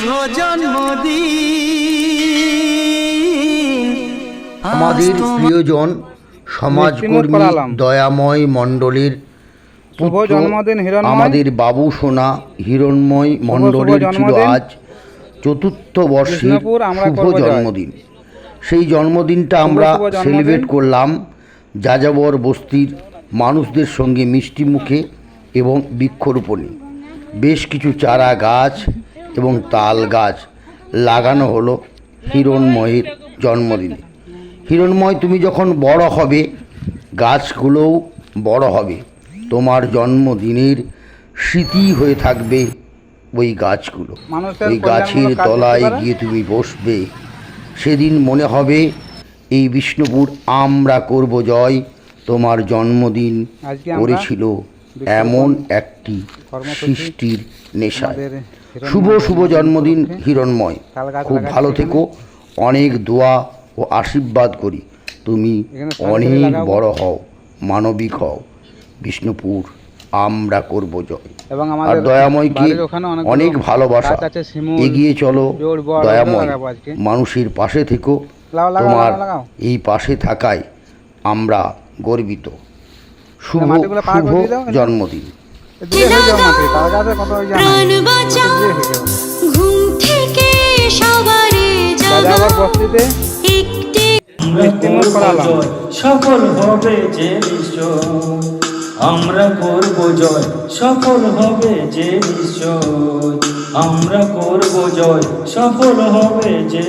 শুভ জন্মদিন আমাদের প্রিয়জন সমাজকর্মী দয়াময় মণ্ডলের শুভ জন্মদিন হিরণময়। আমাদের বাবু সোনা হিরণময় মণ্ডলের ছিল আজ চতুর্থ বর্ষের শুভ জন্মদিন। সেই জন্মদিনটা আমরা সেলিব্রেট করলাম যাযাবর বস্তির মানুষদের সঙ্গে মিষ্টি মুখে এবং বৃক্ষরোপণে। বেশ কিছু চারা গাছ এবং তাল গাছ লাগানো হলো হিরণময়ের জন্মদিনে। হিরণময়, তুমি যখন বড় হবে গাছগুলোও বড় হবে, তোমার জন্মদিনের স্মৃতি হয়ে থাকবে ওই গাছগুলো। ওই গাছের তলায় গিয়ে তুমি বসবে, সেদিন মনে হবে এই বিষ্ণুপুর আমরা করব জয় তোমার জন্মদিন করেছিল এমন একটি সৃষ্টির নেশায়। শুভ শুভ জন্মদিন হিরণময়, খুব ভালো থেকো। অনেক দোয়া ও আশীর্বাদ করি তুমি অনেক বড় হও, মানবিক হও। বিষ্ণুপুর আমরা করব জয়। আর দয়াময়কে অনেক ভালোবাসা। এগিয়ে চলো দয়াময়, মানুষের পাশে থেকো। তোমার এই পাশে থাকায় আমরা গর্বিত। শুভ শুভ জন্মদিন। ঘুম থেকে সবারে সফল হবে যে নিশ্চয়, আমরা করব জয়। সফল হবে যে নিশ্চয়, আমরা করব জয়। সফল হবে যে